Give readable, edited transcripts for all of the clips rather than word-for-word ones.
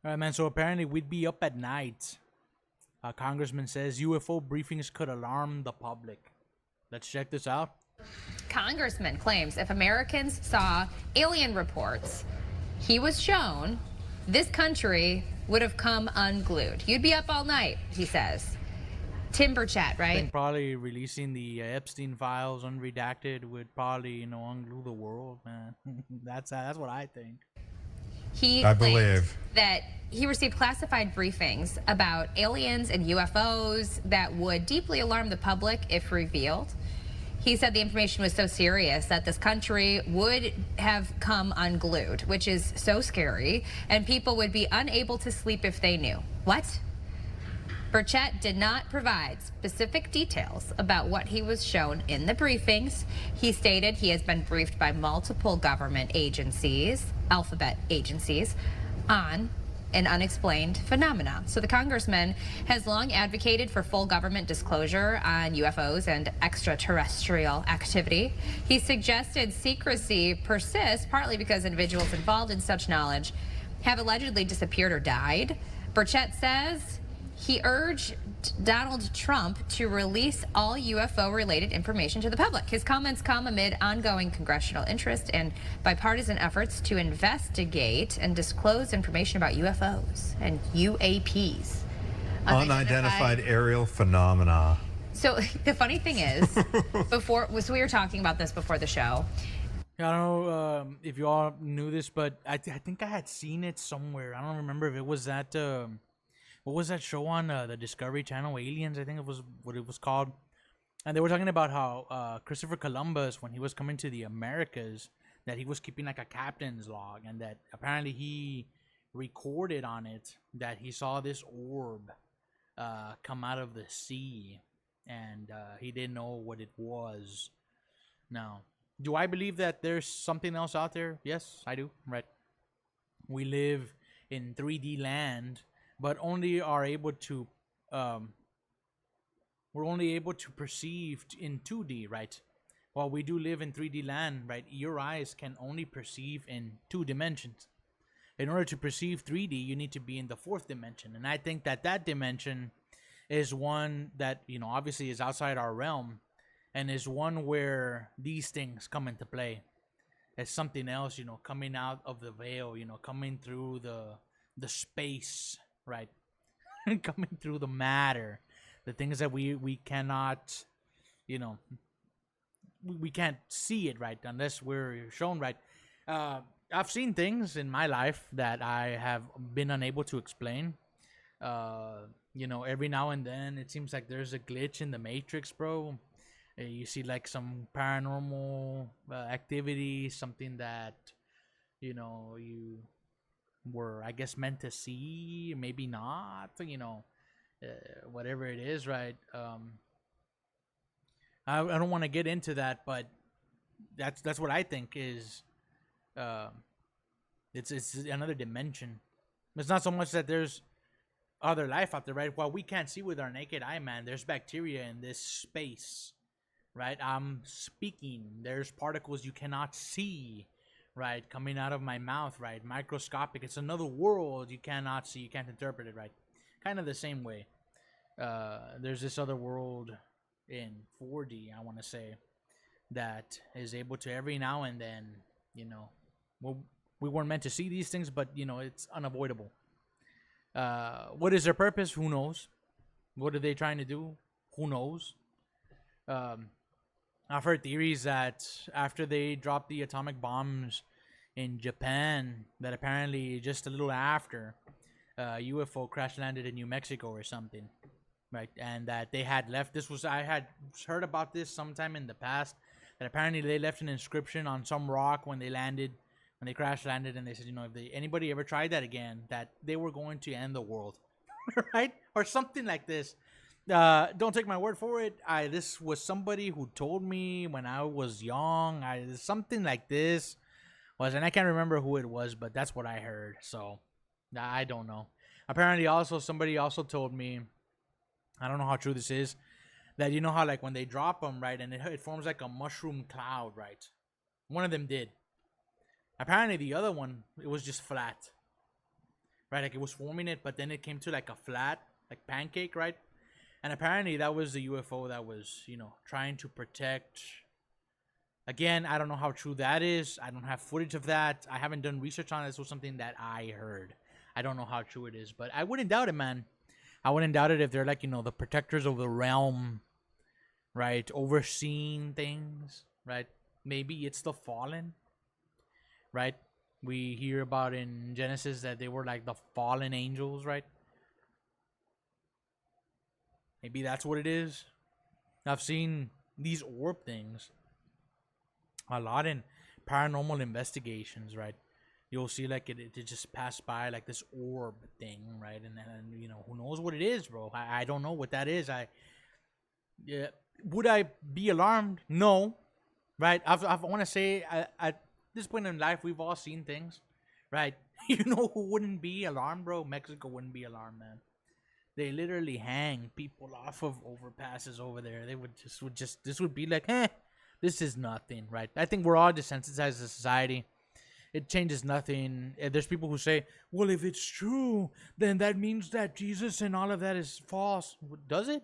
All right, man. So apparently we'd be up at night. Congressman says UFO briefings could alarm the public. Let's check this out. Congressman claims if Americans saw alien reports he was shown, this country would have come unglued. You'd be up all night, he says. Timber chat, I right? think probably releasing the Epstein files unredacted would probably, unglue the world, man. That's what I think. I believe that he received classified briefings about aliens and UFOs that would deeply alarm the public if revealed. He said the information was so serious that this country would have come unglued, which is so scary, and people would be unable to sleep if they knew. What? Burchett did not provide specific details about what he was shown in the briefings. He stated he has been briefed by multiple government agencies, alphabet agencies, on an unexplained phenomenon. So the congressman has long advocated for full government disclosure on UFOs and extraterrestrial activity. He suggested secrecy persists partly because individuals involved in such knowledge have allegedly disappeared or died. Burchett says he urged Donald Trump to release all UFO-related information to the public. His comments come amid ongoing congressional interest and bipartisan efforts to investigate and disclose information about UFOs and UAPs. Unidentified aerial phenomena. So the funny thing is, we were talking about this before the show. I don't know if you all knew this, but I think I had seen it somewhere. I don't remember if it was that... what was that show on the Discovery Channel, Aliens, I think it was what it was called. And they were talking about how Christopher Columbus, when he was coming to the Americas, that he was keeping like a captain's log, and that apparently he recorded on it that he saw this orb come out of the sea, and he didn't know what it was. Now, do I believe that there's something else out there? Yes, I do. Right. We live in 3D land, but only are able to, we're only able to perceive in 2D, right? While we do live in 3D land, right? Your eyes can only perceive in 2 dimensions. In order to perceive 3D, you need to be in the 4th dimension. And I think that that dimension is one that, obviously is outside our realm, and is one where these things come into play. It's something else, coming out of the veil, coming through the space, right? Coming through the matter, the things that we cannot, we can't see it, right, unless we're shown, right. I've seen things in my life that I have been unable to explain. Every now and then it seems like there's a glitch in the matrix, bro. You see like some paranormal activity, something that you were, I guess, meant to see, maybe not, whatever it is, right? I don't want to get into that, but that's what I think is, it's another dimension. It's not so much that there's other life out there, right? While we can't see with our naked eye, man, there's bacteria in this space, right? I'm speaking, there's particles you cannot see, right, coming out of my mouth, right? Microscopic. It's another world you cannot see, you can't interpret it, right? Kind of the same way. There's this other world in 4D, I want to say, that is able to every now and then, we weren't meant to see these things, but it's unavoidable. What is their purpose? Who knows? What are they trying to do? Who knows? I've heard theories that after they dropped the atomic bombs in Japan, that apparently just a little after, UFO crash landed in New Mexico or something, right? And that they had left. I had heard about this sometime in the past, that apparently they left an inscription on some rock when they crash landed, and they said, if anybody ever tried that again, that they were going to end the world, right? Or something like this. Don't take my word for it. This was somebody who told me when I was young. Something like this was, and I can't remember who it was, but that's what I heard. So I don't know. Apparently, also somebody also told me, I don't know how true this is, that how like when they drop them, right, and it forms like a mushroom cloud, right? One of them did. Apparently, the other one, it was just flat. right? Like it was forming it, but then it came to like a flat, like pancake, right? And apparently that was the UFO that was, you know, trying to protect. Again, I don't know how true that is. I don't have footage of that. I haven't done research on it. This was something that I heard. I don't know how true it is, but I wouldn't doubt it, man. I wouldn't doubt it if they're like, you know, the protectors of the realm, right? Overseeing things, right? Maybe it's the fallen, right? We hear about in Genesis that they were like the fallen angels, right? Maybe that's what it is. I've seen these orb things a lot in paranormal investigations, right? You'll see like it just pass by like this orb thing, right? And you know, who knows what it is, bro? I don't know what that is. Would I be alarmed? No, right? I want to say at this point in life, we've all seen things, right? You know who wouldn't be alarmed, bro? Mexico wouldn't be alarmed, man. They literally hang people off of overpasses over there. They would just this would be like, this is nothing, right? I think we're all desensitized as a society. It changes nothing. There's people who say, well, if it's true, then that means that Jesus and all of that is false. Does it?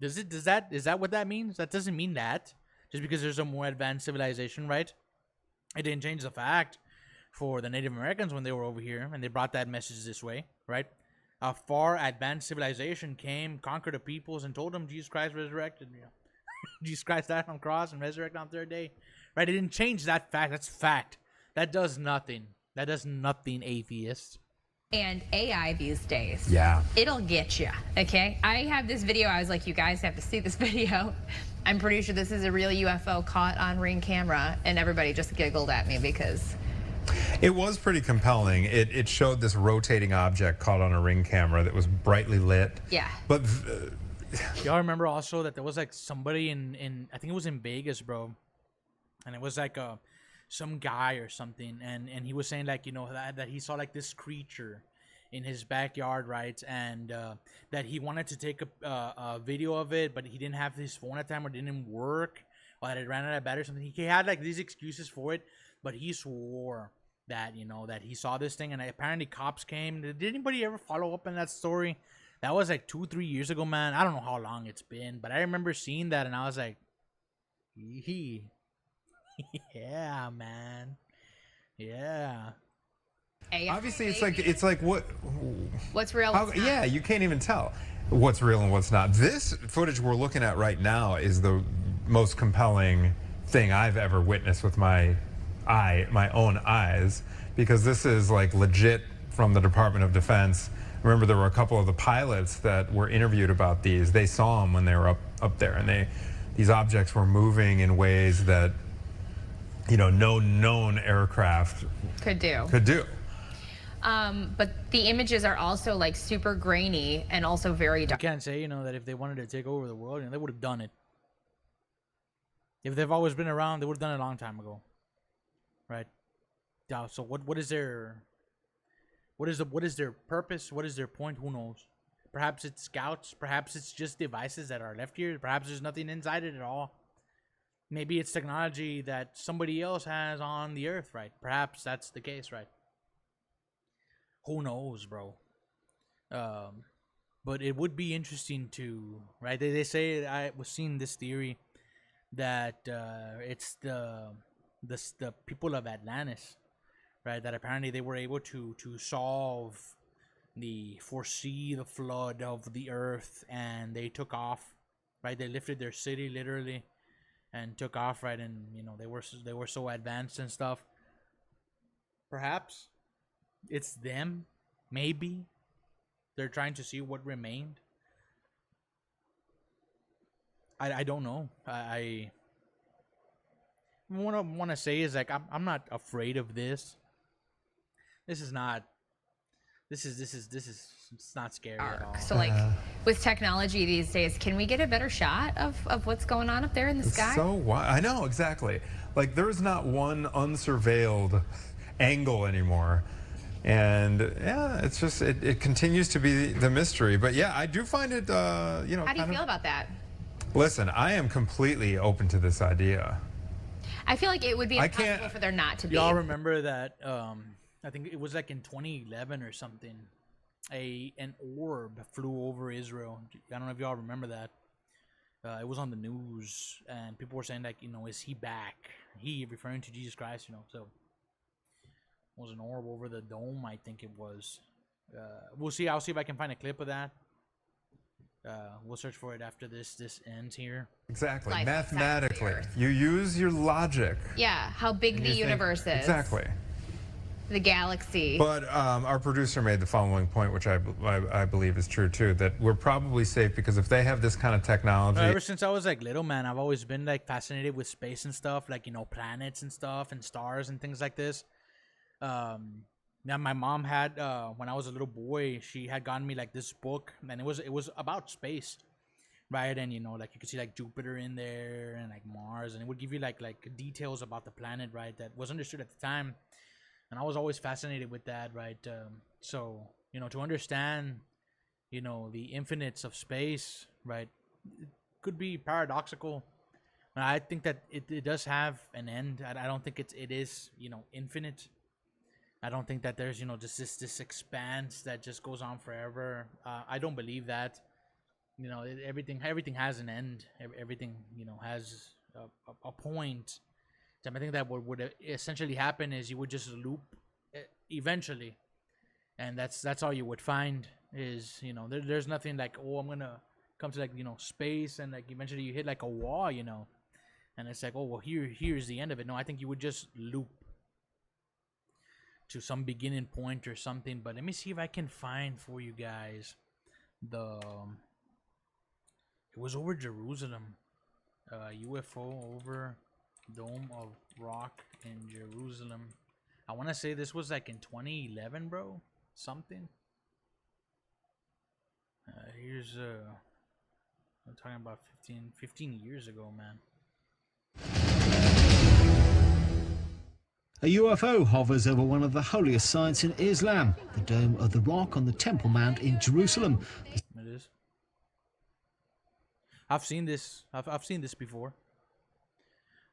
Is that what that means? That doesn't mean that. Just because there's a more advanced civilization, right? It didn't change the fact for the Native Americans when they were over here and they brought that message this way, right? A far advanced civilization came, conquered the peoples, and told them Jesus Christ resurrected. You know, Jesus Christ died on the cross and resurrected on the third day. Right? It didn't change that fact. That's fact. That does nothing. That does nothing, atheist. And AI these days. Yeah. It'll get you, okay? I have this video. I was like, you guys have to see this video. I'm pretty sure this is a real UFO caught on Ring camera, and everybody just giggled at me because... It was pretty compelling. It showed this rotating object caught on a Ring camera that was brightly lit. Yeah. But y'all remember also that there was like somebody in I think it was in Vegas, bro, and it was like some guy or something, and he was saying like, you know, that he saw like this creature in his backyard, right, and that he wanted to take a video of it, but he didn't have his phone at the time, or it didn't work, or that it ran out of battery or something. He had like these excuses for it, but he swore that, you know, that he saw this thing, and apparently cops came. Did anybody ever follow up on that story? That was like 2-3 years ago, man. I don't know how long it's been, but I remember seeing that, and I was like, yeah, man, yeah. Obviously, it's like what's real? Yeah, you can't even tell what's real and what's not. This footage we're looking at right now is the most compelling thing I've ever witnessed with my own eyes, because this is like legit from the Department of Defense. Remember, there were a couple of the pilots that were interviewed about these. They saw them when they were up there, and these objects were moving in ways that, you know, no known aircraft could do. But the images are also like super grainy and also very dark. I can't say, you know, that if they wanted to take over the world, you know, they would have done it. If they've always been around, they would have done it a long time ago. Right. Yeah. So what is their purpose? What is their point? Who knows? Perhaps it's scouts. Perhaps it's just devices that are left here. Perhaps there's nothing inside it at all. Maybe it's technology that somebody else has on the Earth, right? Perhaps that's the case, right? Who knows, bro? But it would be interesting to, right? They say, I was seeing this theory that it's the people of Atlantis, right, that apparently they were able to foresee the flood of the earth, and they took off, right? They lifted their city literally and took off, right? And you know, they were so advanced and stuff. Perhaps it's them. Maybe they're trying to see what remained. I don't know. What I want to say is, like, I'm not afraid of this. This is it's not scary at all. So like with technology these days, can we get a better shot of what's going on up there in the sky? So why? I know, exactly. Like, there's not one unsurveilled angle anymore. And yeah, it's just, it continues to be the mystery. But yeah, I do find it, you know. How do you feel about that? Listen, I am completely open to this idea. I feel like it would be impossible for there not to be. Y'all remember that I think it was like in 2011 or something. An orb flew over Israel. I don't know if y'all remember that. It was on the news, and people were saying like, is he back? He referring to Jesus Christ, So it was an orb over the dome, I think it was. We'll see. I'll see if I can find a clip of that. We'll search for it after this ends here. Exactly. Life Mathematically, outside the you use your logic. Yeah, how big the universe is. Exactly. The galaxy. But our producer made the following point, which I believe is true too, that we're probably safe because if they have this kind of technology. Ever since I was like little, man, I've always been like fascinated with space and stuff, like planets and stuff and stars and things like this. Now my mom had when I was a little boy, she had gotten me like this book, and it was about space, right? And like you could see like Jupiter in there and like Mars, and it would give you like details about the planet, right? That was understood at the time. And I was always fascinated with that, right? So, to understand, the infinites of space, right, it could be paradoxical. I think that it does have an end. I don't think it is, infinite. I don't think that there's, just this expanse that just goes on forever. I don't believe that. Everything has an end. Everything, has a point. I think that what would essentially happen is you would just loop eventually, and that's all you would find is there's nothing like, oh, I'm gonna come to like space and like eventually you hit like a wall, and it's like, oh well, here's the end of it. No, I think you would just loop to some beginning point or something. But let me see if I can find for you guys it was over Jerusalem, UFO over Dome of Rock in Jerusalem. I want to say this was like in 2011, bro. Something. Here's I'm talking about 15 years ago, man. A UFO hovers over one of the holiest sites in Islam, the Dome of the Rock on the Temple Mount in Jerusalem. It is. I've seen this. I've seen this before.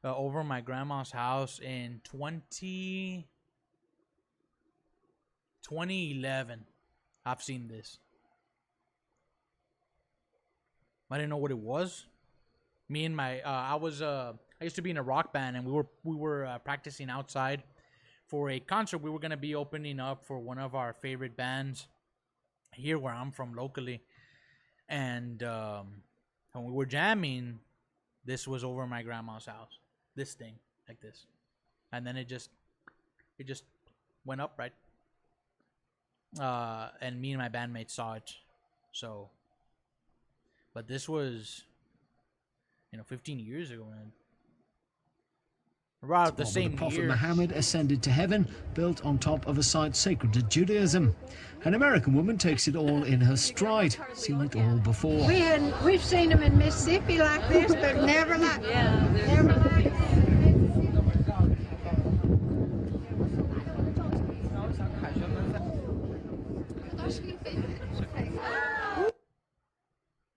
Over my grandma's house in 2011. I've seen this. I didn't know what it was. Me and my I used to be in a rock band, and we were practicing outside for a concert we were going to be opening up for one of our favorite bands here where I'm from locally. And when we were jamming, this was over my grandma's house. This thing like this, and then it just went up, right? And me and my bandmates saw it. So, but this was 15 years ago, man. About the same The Prophet year. Muhammad ascended to heaven, built on top of a site sacred to Judaism. An American woman takes it all in her stride, seen it all before. We've seen them in Mississippi like this, but never like never like.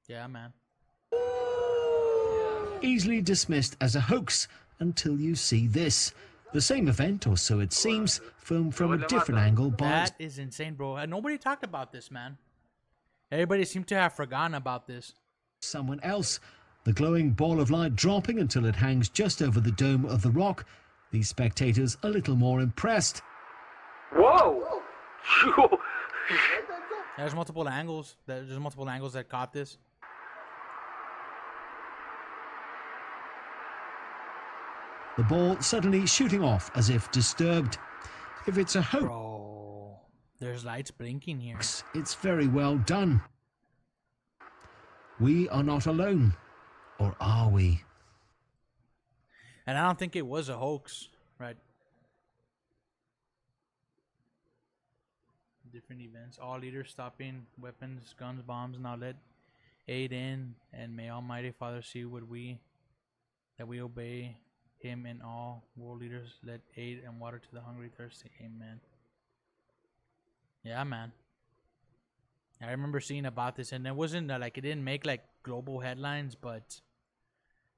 Yeah, man. Easily dismissed as a hoax until you see this. The same event, or so it seems, filmed from a different angle by... That is insane, bro. And nobody talked about this, man. Everybody seemed to have forgotten about this. someone else. The glowing ball of light dropping until it hangs just over the Dome of the Rock. These spectators a little more impressed. Whoa! There's multiple angles. There's multiple angles that caught this. The ball suddenly shooting off as if disturbed. If it's a hoax, Bro, there's lights blinking here. it's very well done. We are not alone. Or are we? And I don't think it was a hoax, right? Different events. All leaders stopping weapons, guns, bombs. Now let aid in, and may Almighty Father see that we obey Him, and all world leaders let aid and water to the hungry, thirsty. Amen. Yeah, man. I remember seeing about this, and it wasn't like it didn't make like global headlines, but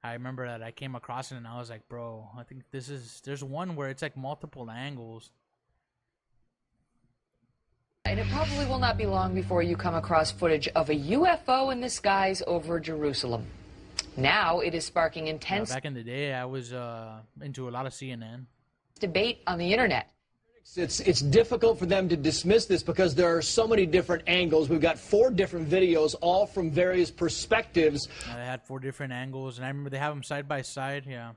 I remember that I came across it and I was like, bro, I think there's one where it's like multiple angles. and it probably will not be long before you come across footage of a UFO in the skies over Jerusalem. Now it is sparking intense back in the day, I was into a lot of CNN. debate on the internet. It's difficult for them to dismiss this because there are so many different angles. We've got 4 different videos, all from various perspectives. They had 4 different angles, and I remember they have them side by side. Yeah.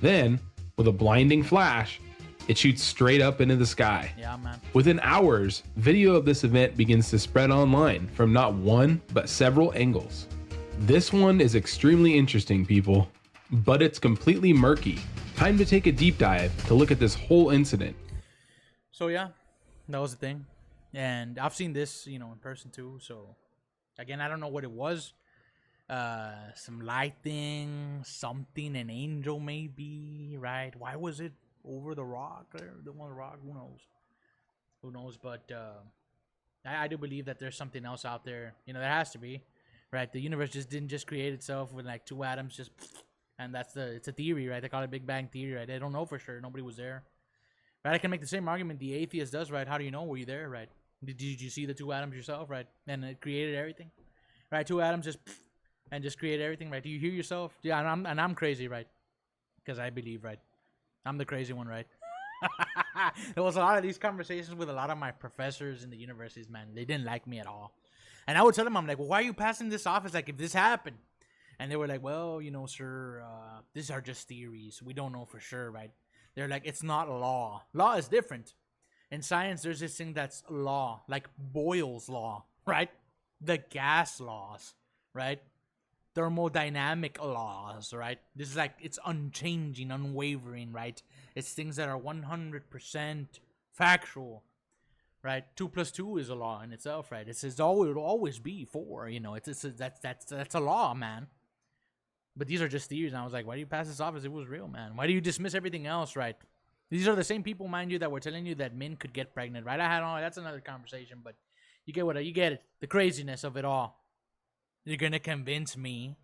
Then, with a blinding flash, it shoots straight up into the sky. Yeah, man. Within hours, video of this event begins to spread online from not one, but several angles. This one is extremely interesting, people, but it's completely murky. Time to take a deep dive to look at this whole incident. So yeah, that was the thing. And I've seen this, in person too. So again, I don't know what it was. Some lighting, something, an angel maybe, right? Why was it over the rock or the one rock? Who knows? But I do believe that there's something else out there. There has to be, right? The universe didn't just create itself with like 2 atoms just, and it's a theory, right? They call it Big Bang theory, right? They don't know for sure. Nobody was there, right? I can make the same argument the atheist does, right? How do you know? Were you there, right? Did you see the 2 atoms yourself, right? And it created everything, right? 2 atoms just created everything, right? Do you hear yourself? Yeah, and I'm crazy, right? Because I believe, right? I'm the crazy one, right? There was a lot of these conversations with a lot of my professors in the universities, man. They didn't like me at all. And I would tell them, I'm like, well, why are you passing this off as like if this happened? And they were like, well, sir, these are just theories. We don't know for sure, right? They're like, it's not law. Law is different. In science, there's this thing that's law, like Boyle's law, right? The gas laws, right? Thermodynamic laws, right? This is like, it's unchanging, unwavering, right? It's things that are 100% factual, right? 2 + 2 is a law in itself, right? It says it'll always be 4, that's a law, man. But these are just theories, and I was like, why do you pass this off as it was real, man? Why do you dismiss everything else, right? These are the same people, mind you, that were telling you that men could get pregnant, right? That's another conversation, but you get it, the craziness of it all. You're gonna convince me.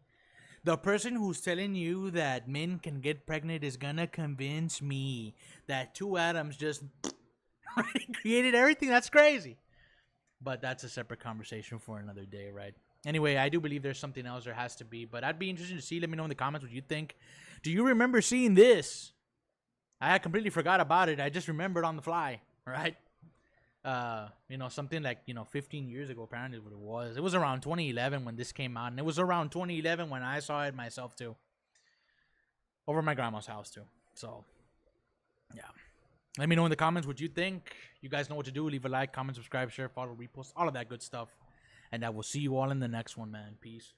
The person who's telling you that men can get pregnant is gonna convince me that 2 atoms just created everything. That's crazy. But that's a separate conversation for another day, right? Anyway, I do believe there's something else. There has to be. But I'd be interested to see. Let me know in the comments what you think. Do you remember seeing this? I had completely forgot about it. I just remembered on the fly, right? Something like, 15 years ago, apparently what it was. It was around 2011 when this came out. And it was around 2011 when I saw it myself, too. Over at my grandma's house, too. So, yeah. Let me know in the comments what you think. You guys know what to do. Leave a like, comment, subscribe, share, follow, repost, all of that good stuff. And I will see you all in the next one, man. Peace.